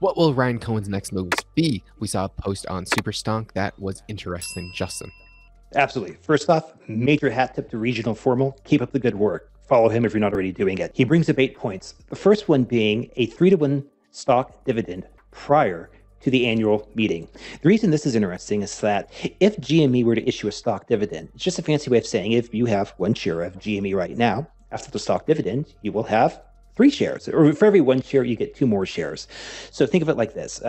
What will Ryan Cohen's next moves be? We saw a post on Superstonk that was interesting. Justin. Absolutely. First off, major hat tip to Regional Formal. Keep up the good work. Follow him if you're not already doing it. He brings up 8 points. The first one being a 3-to-1 stock dividend prior to the annual meeting. The reason this is interesting is that if GME were to issue a stock dividend, it's just a fancy way of saying if you have 1 share of GME right now, after the stock dividend, you will have 3 shares. Or for every 1 share, you get 2 more shares. So think of it like this.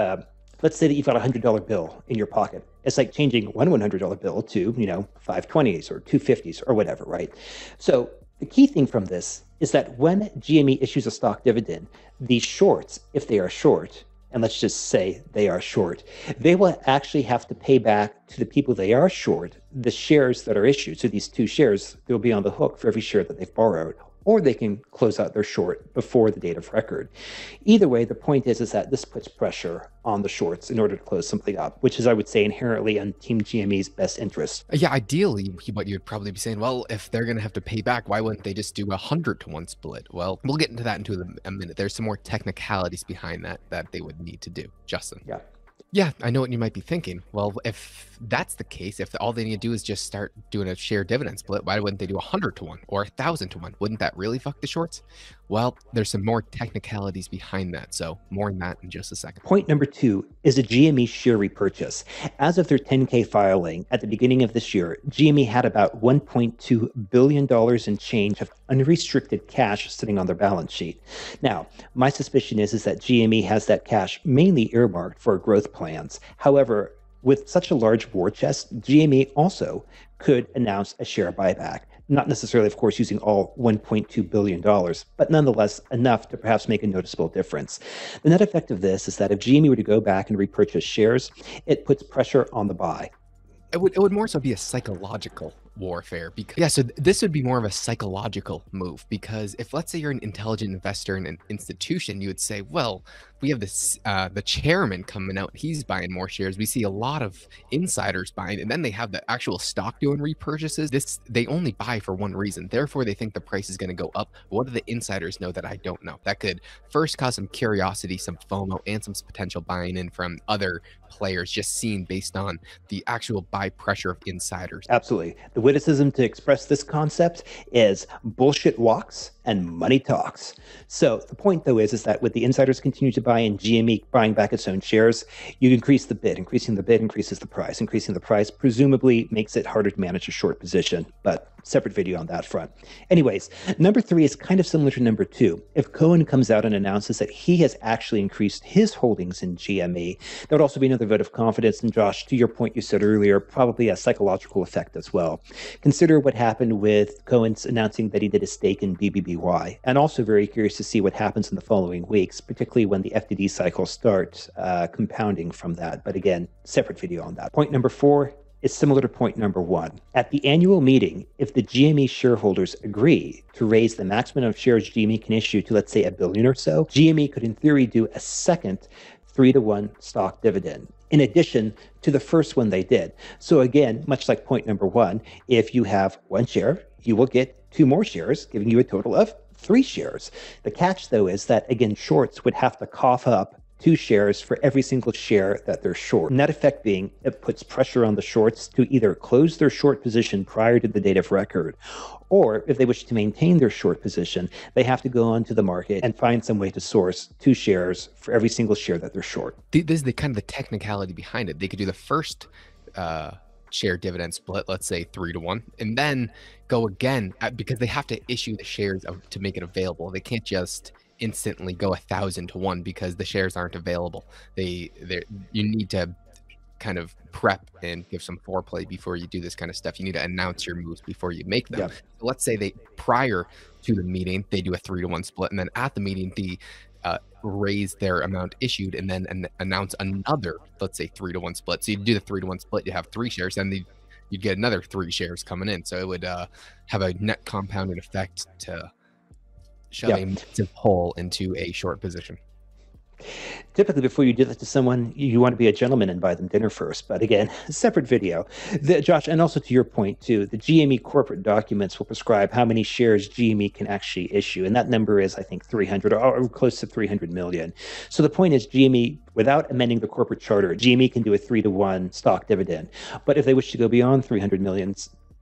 Let's say that you've got a $100 bill in your pocket. It's like changing one $100 bill to, 520s or 250s or whatever, right? So the key thing from this is that when GME issues a stock dividend, the shorts, if they are short, and let's just say they are short, they will actually have to pay back to the people they are short the shares that are issued. So these 2 shares, they'll be on the hook for every share that they've borrowed, or they can close out their short before the date of record. Either way, the point is that this puts pressure on the shorts in order to close something up, which is, I would say, inherently in Team GME's best interest. Yeah, ideally, what you'd probably be saying, well, if they're going to have to pay back, why wouldn't they just do 100-to-1 split? Well, we'll get into that into a minute. There's some more technicalities behind that they would need to do. Justin. Yeah. Yeah, I know what you might be thinking. Well, if that's the case, if all they need to do is just start doing a share dividend split, why wouldn't they do 100-to-1 or 1,000-to-1? Wouldn't that really fuck the shorts? Well, there's some more technicalities behind that, so more on that in just a second. Point number 2 is a GME share repurchase. As of their 10K filing at the beginning of this year, GME had about $1.2 billion in change of unrestricted cash sitting on their balance sheet. Now, my suspicion is that GME has that cash mainly earmarked for growth plans. However, with such a large war chest, GME also could announce a share buyback. Not necessarily, of course, using all $1.2 billion, but nonetheless enough to perhaps make a noticeable difference. The net effect of this is that if GME were to go back and repurchase shares, it puts pressure on the buy. It would more so be a psychological warfare because so this would be more of a psychological move because if let's say you're an intelligent investor in an institution, you would say, well, we have this the chairman coming out, he's buying more shares. We see a lot of insiders buying, and then they have the actual stock doing repurchases. They only buy for one reason, therefore they think the price is going to go up. What do the insiders know that I don't know? That could first cause some curiosity, some FOMO, and some potential buying in from other players just seen based on the actual buy pressure of insiders. Absolutely. The witticism to express this concept is bullshit walks and money talks. So the point, though, is that with the insiders continue to buy and GME buying back its own shares, you increase the bid. Increasing the bid increases the price. Increasing the price presumably makes it harder to manage a short position, but separate video on that front. Anyways, number 3 is kind of similar to number 2. If Cohen comes out and announces that he has actually increased his holdings in GME, that would also be another vote of confidence. And Josh, to your point you said earlier, probably a psychological effect as well. Consider what happened with Cohen's announcing that he did a stake in BBBY, and also very curious to see what happens in the following weeks, particularly when the FTD cycle starts compounding from that. But again, separate video on that. Point number 4 is similar to point number 1. At the annual meeting, if the GME shareholders agree to raise the maximum of shares GME can issue to, let's say, 1 billion or so, GME could in theory do a second 3-to-1 stock dividend, in addition to the first one they did. So again, much like point number 1, if you have 1 share, you will get 2 more shares, giving you a total of 3 shares. The catch, though, is that, again, shorts would have to cough up 2 shares for every single share that they're short. Net effect being, it puts pressure on the shorts to either close their short position prior to the date of record, or if they wish to maintain their short position, they have to go onto the market and find some way to source 2 shares for every single share that they're short. This is the kind of the technicality behind it. They could do the first share dividend split, let's say 3-to-1, and then go again because they have to issue the shares to make it available. They can't just instantly go 1,000-to-1 because the shares aren't available. You need to kind of prep and give some foreplay before you do this kind of stuff. You need to announce your moves before you make them. Yeah. So let's say they prior to the meeting they do a 3-to-1 split, and then at the meeting they raise their amount issued and then announce another, let's say 3-to-1 split. So you do the 3-to-1 split, you have 3 shares, and you'd get another 3 shares coming in. So it would have a net compounding effect to shove a massive hole into a short position. Typically, before you do that to someone, you want to be a gentleman and buy them dinner first. But again, separate video. Josh, and also to your point, too, the GME corporate documents will prescribe how many shares GME can actually issue. And that number is, I think, 300 or close to 300 million. So the point is, GME, without amending the corporate charter, GME can do a 3-to-1 stock dividend. But if they wish to go beyond 300 million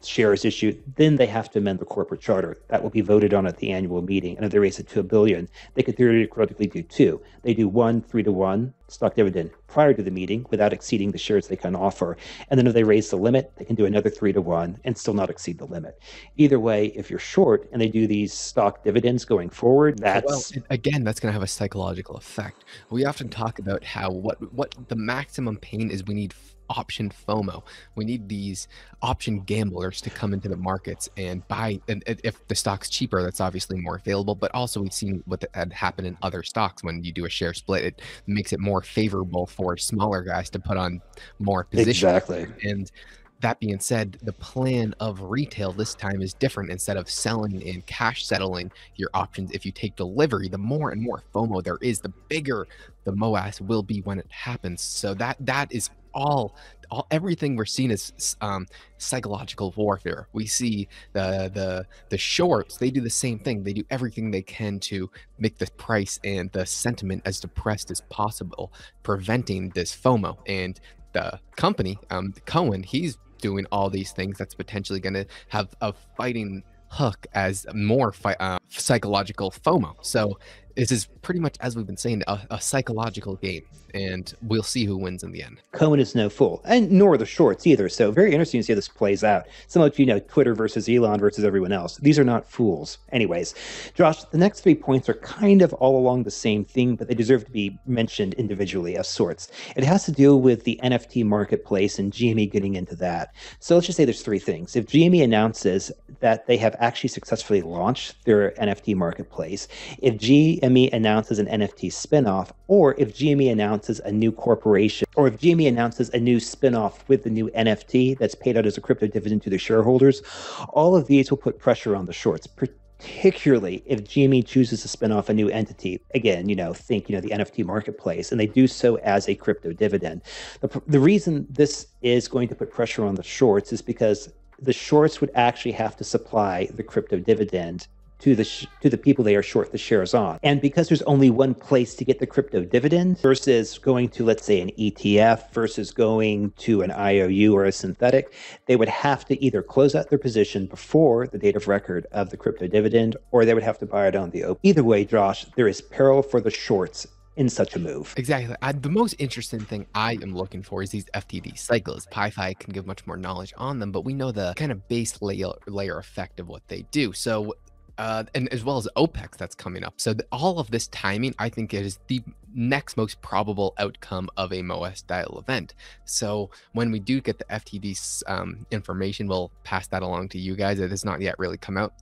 shares issued, then they have to amend the corporate charter. That will be voted on at the annual meeting. And if they raise it to $1 billion, they could theoretically do two. They do one 3-to-1 stock dividend prior to the meeting without exceeding the shares they can offer. And then if they raise the limit, they can do another 3-to-1 and still not exceed the limit. Either way, if you're short and they do these stock dividends going forward, that's again, that's going to have a psychological effect. We often talk about how what the maximum pain is. We need option FOMO. We need these option gamblers to come into the markets and buy. And if the stock's cheaper, that's obviously more available. But also, we've seen what had happened in other stocks when you do a share split. It makes it more favorable for smaller guys to put on more positions. exactly. And that being said, the plan of retail this time is different. Instead of selling and cash settling your options, if you take delivery, the more and more FOMO there is, the bigger the MOAS will be when it happens. So that is all everything we're seeing is psychological warfare. We see the shorts, they do the same thing. They do everything they can to make the price and the sentiment as depressed as possible, preventing this FOMO. And the company, Cohen, he's doing all these things that's potentially going to have a fighting hook as more psychological FOMO. So this is pretty much, as we've been saying, a psychological game, and we'll see who wins in the end. Cohen is no fool, and nor are the shorts either. So very interesting to see how this plays out. Similar to, Twitter versus Elon versus everyone else. These are not fools. Anyways, Josh, the next 3 points are kind of all along the same thing, but they deserve to be mentioned individually as sorts. It has to do with the NFT marketplace and GME getting into that. So let's just say there's 3 things. If GME announces that they have actually successfully launched their NFT marketplace, if GME announces an NFT spinoff, or if GME announces a new corporation, or if GME announces a new spinoff with the new NFT that's paid out as a crypto dividend to their shareholders, all of these will put pressure on the shorts, particularly if GME chooses to spin off a new entity. Again, think, the NFT marketplace, and they do so as a crypto dividend. The reason this is going to put pressure on the shorts is because the shorts would actually have to supply the crypto dividend to the people they are short the shares on. And because there's only one place to get the crypto dividend versus going to, let's say, an ETF versus going to an IOU or a synthetic, they would have to either close out their position before the date of record of the crypto dividend, or they would have to buy it on the open. Either way, Josh, there is peril for the shorts in such a move. Exactly. The most interesting thing I am looking for is these FTD cycles. PyPhi can give much more knowledge on them, but we know the kind of base layer effect of what they do. So and as well as OPEX that's coming up. So all of this timing, I think, is the next most probable outcome of a MOAS style event. So when we do get the FTD information, we'll pass that along to you guys. It has not yet really come out.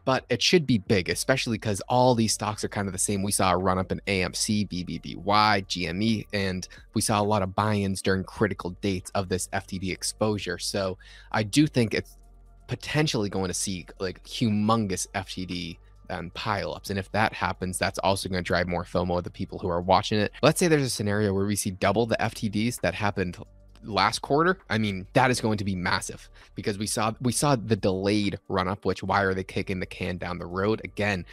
But it should be big, especially because all these stocks are kind of the same. We saw a run up in AMC, BBBY, GME, and we saw a lot of buy-ins during critical dates of this FTD exposure. So I do think it's potentially going to see like humongous FTD pile-ups, and if that happens, that's also going to drive more FOMO of the people who are watching it. Let's say there's a scenario where we see double the FTDs that happened last quarter. I mean, that is going to be massive because we saw the delayed run up, which why are they kicking the can down the road again?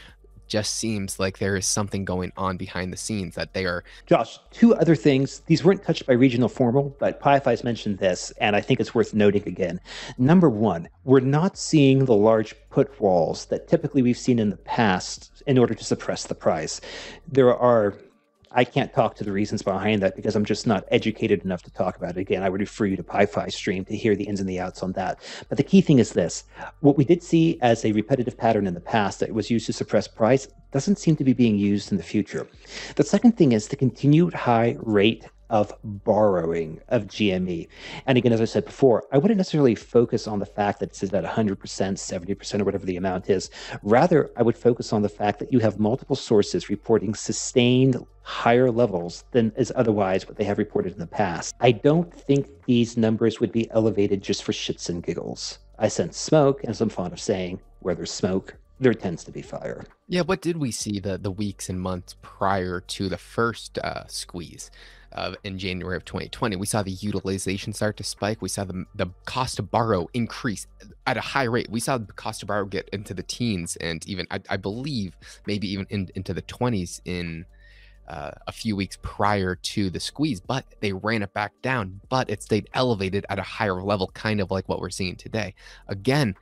Just seems like there is something going on behind the scenes that they are. Josh, 2 other things. These weren't touched by Regional Formal, but PyPhi's mentioned this, and I think it's worth noting again. Number 1, we're not seeing the large put walls that typically we've seen in the past in order to suppress the price. I can't talk to the reasons behind that because I'm just not educated enough to talk about it. Again, I would refer you to PyPhi stream to hear the ins and the outs on that. But the key thing is this. What we did see as a repetitive pattern in the past that was used to suppress price doesn't seem to be being used in the future. The second thing is the continued high rate of borrowing of GME. And again, as I said before, I wouldn't necessarily focus on the fact that it's at 100%, 70%, or whatever the amount is. Rather, I would focus on the fact that you have multiple sources reporting sustained higher levels than is otherwise what they have reported in the past. I don't think these numbers would be elevated just for shits and giggles. I sense smoke, and as I'm fond of saying, where there's smoke, there tends to be fire. Yeah, what did we see the weeks and months prior to the first squeeze in January of 2020? We saw the utilization start to spike. We saw the cost to borrow increase at a high rate. We saw the cost to borrow get into the teens and even I believe maybe even into the 20s in a few weeks prior to the squeeze, but they ran it back down. But it stayed elevated at a higher level, kind of like what we're seeing today. Again,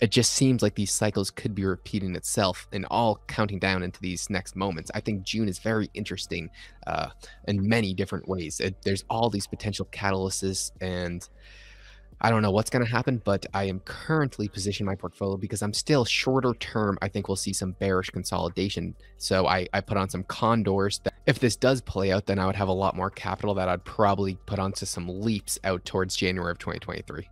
it just seems like these cycles could be repeating itself and all counting down into these next moments. I think June is very interesting in many different ways. There's all these potential catalysts, and I don't know what's going to happen, but I am currently positioning my portfolio because I'm still shorter term. I think we'll see some bearish consolidation. So I put on some condors that if this does play out, then I would have a lot more capital that I'd probably put onto some leaps out towards January of 2023.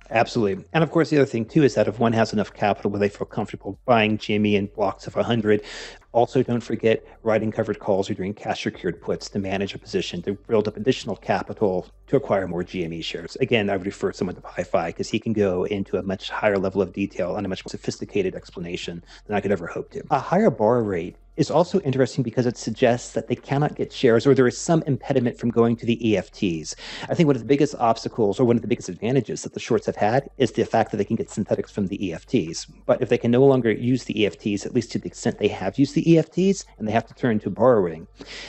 Absolutely. And of course, the other thing too is that if one has enough capital where they feel comfortable buying GME in blocks of 100, also don't forget writing covered calls or doing cash secured puts to manage a position to build up additional capital to acquire more GME shares. Again, I would refer someone to Pi because he can go into a much higher level of detail and a much more sophisticated explanation than I could ever hope to. A higher borrow rate is also interesting because it suggests that they cannot get shares or there is some impediment from going to the EFTs. I think one of the biggest obstacles or one of the biggest advantages that the shorts have had is the fact that they can get synthetics from the EFTs. But if they can no longer use the EFTs, at least to the extent they have used the EFTs, and they have to turn to borrowing,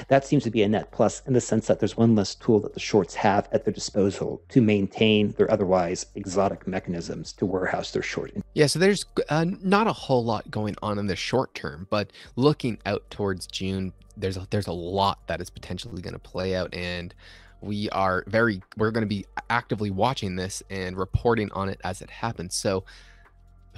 that seems to be a net plus in the sense that there's one less tool that the shorts have at their disposal to maintain their otherwise exotic mechanisms to warehouse their short. Yeah, so there's not a whole lot going on in the short term, but looking out towards June, there's a lot that is potentially going to play out, and we're going to be actively watching this and reporting on it as it happens. So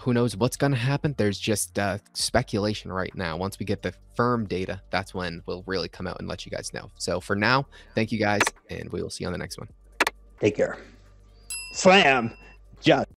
who knows what's going to happen? There's just speculation right now. Once we get the firm data, that's when we'll really come out and let you guys know. So for now, thank you guys, and we will see you on the next one. Take care. Slam. Just